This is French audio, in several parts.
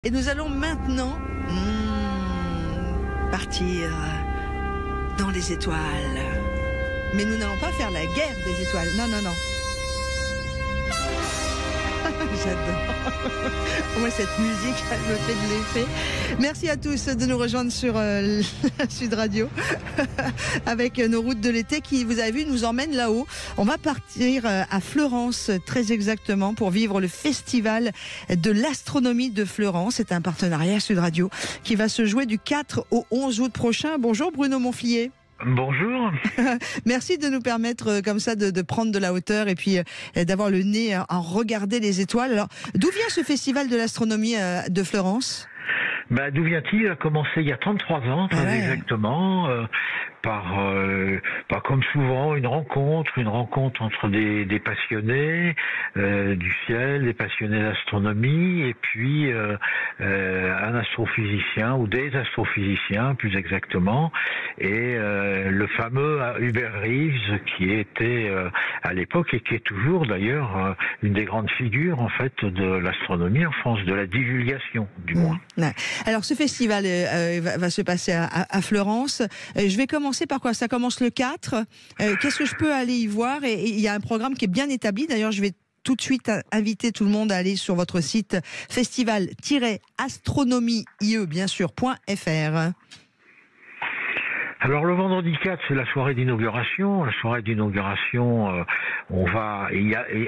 Et nous allons maintenant partir dans les étoiles. Mais nous n'allons pas faire la guerre des étoiles. Non, non, non. J'adore. Moi, cette musique, elle me fait de l'effet. Merci à tous de nous rejoindre sur Sud Radio avec nos routes de l'été qui, vous avez vu, nous emmènent là-haut. On va partir à Fleurance, très exactement, pour vivre le festival de l'astronomie de Fleurance. C'est un partenariat Sud Radio qui va se jouer du 4 au 11 août prochain. Bonjour Bruno Monflier. Bonjour. Merci de nous permettre comme ça de prendre de la hauteur et puis d'avoir le nez à regarder les étoiles. Alors, d'où vient ce festival de l'astronomie de Fleurance ? D'où vient-il ? Il a commencé il y a 33 ans, très exactement, par comme souvent une rencontre entre des passionnés du ciel, des passionnés d'astronomie, et puis un astrophysicien ou des astrophysiciens plus exactement, et le fameux Hubert Reeves qui était à l'époque et qui est toujours d'ailleurs une des grandes figures en fait de l'astronomie en France, de la divulgation du moins. Ouais. Alors ce festival va se passer à Fleurance. Je vais commencer par quoi ? Ça commence le 4. Qu'est-ce que je peux aller y voir ? Et il y a un programme qui est bien établi. D'ailleurs, je vais tout de suite inviter tout le monde à aller sur votre site festival-astronomie, bien sûr, .fr. Alors le vendredi 4, c'est la soirée d'inauguration. La soirée d'inauguration, on va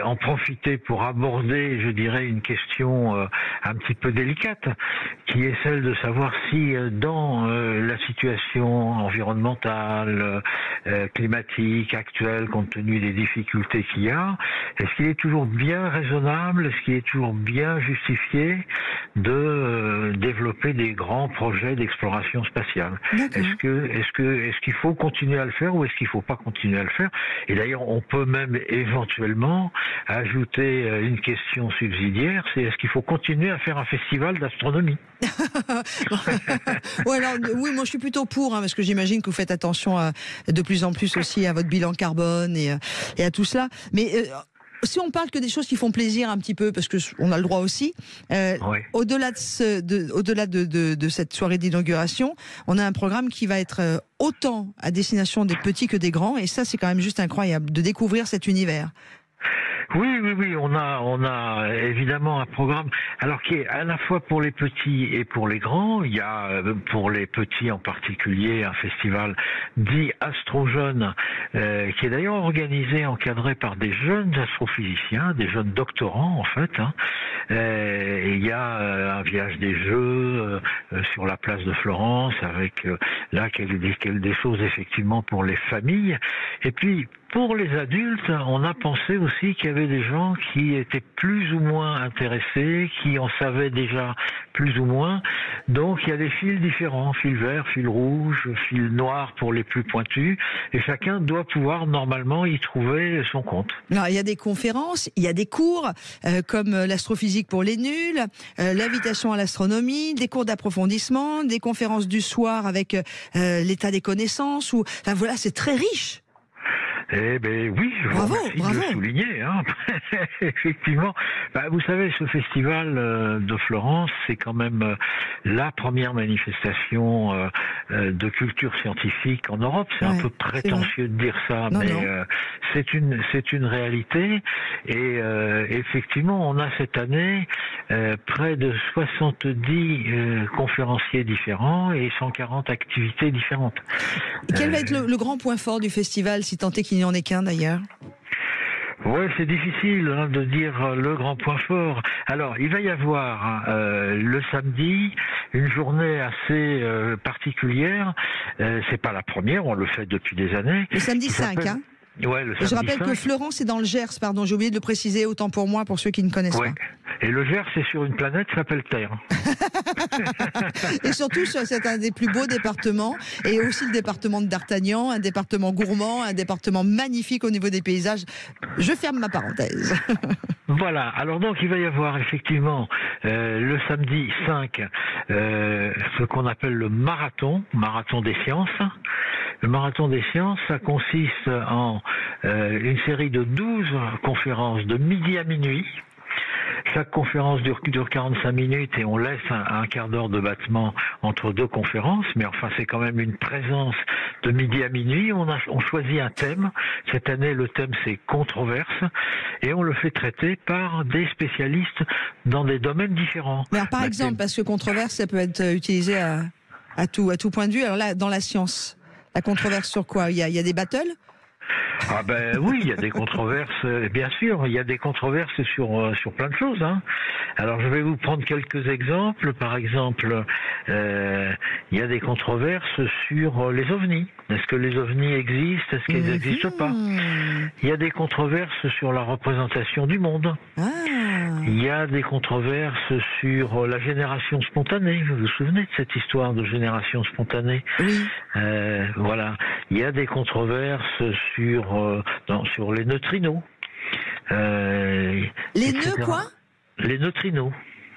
en profiter pour aborder, je dirais, une question un petit peu délicate, qui est celle de savoir si dans la situation environnementale, climatique actuelle, compte tenu des difficultés qu'il y a, est-ce qu'il est toujours bien raisonnable, est-ce qu'il est toujours bien justifié de développer des grands projets d'exploration spatiale ? Est-ce qu'il faut continuer à le faire ou est-ce qu'il ne faut pas continuer à le faire ? Et d'ailleurs, on peut même éventuellement ajouter une question subsidiaire, c'est est-ce qu'il faut continuer à faire un festival d'astronomie ? Oui, moi je suis plutôt pour, parce que j'imagine que vous faites attention de plus en plus aussi à votre bilan carbone et à tout cela. Mais si on parle que des choses qui font plaisir un petit peu, parce que on a le droit aussi, au-delà de cette soirée d'inauguration, on a un programme qui va être autant à destination des petits que des grands, et ça c'est quand même juste incroyable de découvrir cet univers. Oui, on a évidemment un programme, alors qui est à la fois pour les petits et pour les grands. Il y a pour les petits en particulier un festival dit Astro-Jeunes, qui est d'ailleurs organisé, encadré par des jeunes astrophysiciens, des jeunes doctorants en fait. Et il y a un village des jeux sur la place de Florence, avec là des choses effectivement pour les familles. Et puis pour les adultes, on a pensé aussi qu'il y avait des gens qui étaient plus ou moins intéressés, qui en savaient déjà plus ou moins. Donc il y a des fils différents, fil vert, fil rouge, fil noir pour les plus pointus, et chacun doit pouvoir normalement y trouver son compte. Alors, il y a des conférences, il y a des cours, comme l'astrophysique pour les nuls, l'invitation à l'astronomie, des cours d'approfondissement, des conférences du soir avec l'état des connaissances, voilà, c'est très riche. Eh ben oui, je vous remercie de le souligner. Effectivement, vous savez, ce festival de Florence, c'est quand même la première manifestation de culture scientifique en Europe. C'est un peu prétentieux de dire ça, c'est une réalité. Et effectivement, on a cette année près de 70 conférenciers différents et 140 activités différentes. Et quel va être le grand point fort du festival, si tant est qu'il n'y en ait qu'un d'ailleurs ? Ouais, c'est difficile de dire le grand point fort. Alors, il va y avoir le samedi une journée assez particulière. C'est pas la première, on le fait depuis des années. Le samedi 5, Ouais, le samedi. Je rappelle 5. que Fleurance est dans le Gers, pardon, j'ai oublié de le préciser, autant pour moi, pour ceux qui ne connaissent pas. Et le Gers, c'est sur une planète qui s'appelle Terre. Et surtout, c'est un des plus beaux départements, et aussi le département de D'Artagnan, un département gourmand, un département magnifique au niveau des paysages. Je ferme ma parenthèse. Voilà, alors donc il va y avoir effectivement le samedi 5 ce qu'on appelle le marathon des sciences. Le marathon des sciences, ça consiste en une série de 12 conférences de midi à minuit chaque conférence dure 45 minutes et on laisse un quart d'heure de battement entre deux conférences, mais enfin c'est quand même une présence de midi à minuit. On choisit un thème. Cette année, le thème c'est controverse et on le fait traiter par des spécialistes dans des domaines différents. Mais alors, par exemple, parce que controverse, ça peut être utilisé à tout point de vue. Alors là, dans la science, la controverse sur quoi ? Il y a des battles ? Ah ben oui, il y a des controverses, bien sûr, il y a des controverses sur plein de choses. Hein. Alors je vais vous prendre quelques exemples. Par exemple, il y a des controverses sur les ovnis. Est-ce que les ovnis existent ? Est-ce qu'ils n'existent pas ? Il y a des controverses sur la représentation du monde. Il y a des controverses sur la génération spontanée. Vous vous souvenez de cette histoire de génération spontanée ? Oui. Voilà. Il y a des controverses sur les neutrinos. Les nœuds quoi ? Les neutrinos.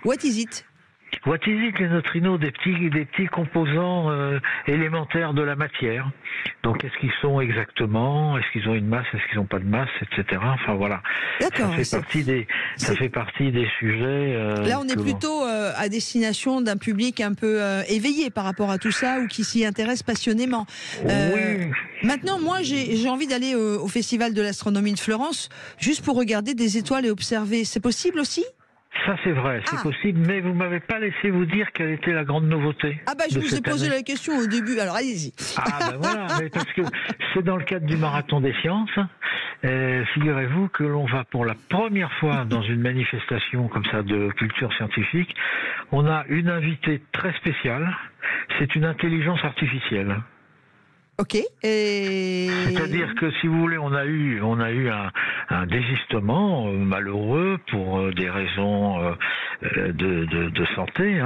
What is it ? What is it, les neutrinos, des petits composants élémentaires de la matière. Donc, qu'est-ce qu'ils sont exactement ? Est-ce qu'ils ont une masse ? Est-ce qu'ils n'ont pas de masse ? Etc. Enfin, voilà. D'accord. Ça fait partie des sujets... Là, on est plutôt à destination d'un public un peu éveillé par rapport à tout ça ou qui s'y intéresse passionnément. Oui. Maintenant, moi, j'ai envie d'aller au Festival de l'astronomie de Florence juste pour regarder des étoiles et observer. C'est possible aussi ? Ça c'est vrai, c'est possible, mais vous m'avez pas laissé vous dire quelle était la grande nouveauté. Ah bah je vous ai posé la question au début, alors allez-y. Ah ben voilà, mais parce que c'est dans le cadre du marathon des sciences. Figurez-vous que l'on va pour la première fois dans une manifestation comme ça de culture scientifique. On a une invitée très spéciale, c'est une intelligence artificielle. Ok. C'est-à-dire que si vous voulez, on a eu un désistement malheureux pour des raisons de santé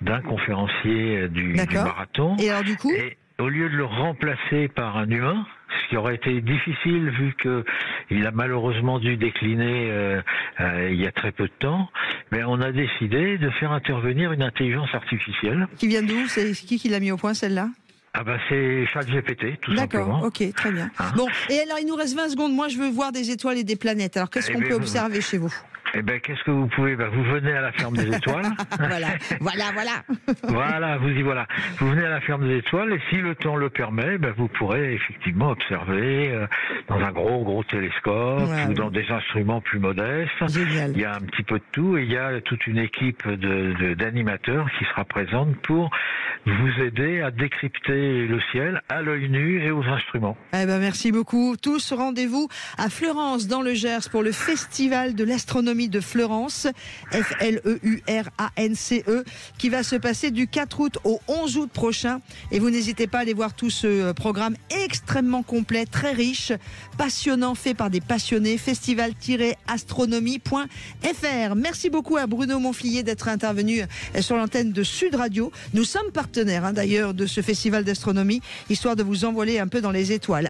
d'un conférencier du marathon. Et alors du coup, au lieu de le remplacer par un humain, ce qui aurait été difficile vu que il a malheureusement dû décliner il y a très peu de temps, mais on a décidé de faire intervenir une intelligence artificielle. Qui vient d'où ? C'est qui l'a mis au point, celle-là ? Ah bah c'est ChatGPT, tout simplement. D'accord, ok, très bien. Bon, et alors il nous reste 20 secondes. Moi, je veux voir des étoiles et des planètes. Alors, qu'est-ce qu'on peut observer chez vous ? Eh bien, qu'est-ce que vous pouvez ? Vous venez à la ferme des étoiles. Voilà. Voilà, vous y voilà. Vous venez à la ferme des étoiles et si le temps le permet, vous pourrez effectivement observer dans un gros télescope ou dans des instruments plus modestes. Génial. Il y a un petit peu de tout et il y a toute une équipe d'animateurs qui sera présente pour vous aider à décrypter le ciel à l'œil nu et aux instruments. Eh ben, merci beaucoup. Tous rendez-vous à Fleurance dans le Gers pour le Festival de l'astronomie de Fleurance, Fleurance, qui va se passer du 4 août au 11 août prochain. Et vous n'hésitez pas à aller voir tout ce programme extrêmement complet, très riche, passionnant, fait par des passionnés, festival-astronomie.fr. Merci beaucoup à Bruno Monflier d'être intervenu sur l'antenne de Sud Radio. Nous sommes partenaires d'ailleurs de ce festival d'astronomie, histoire de vous envoler un peu dans les étoiles.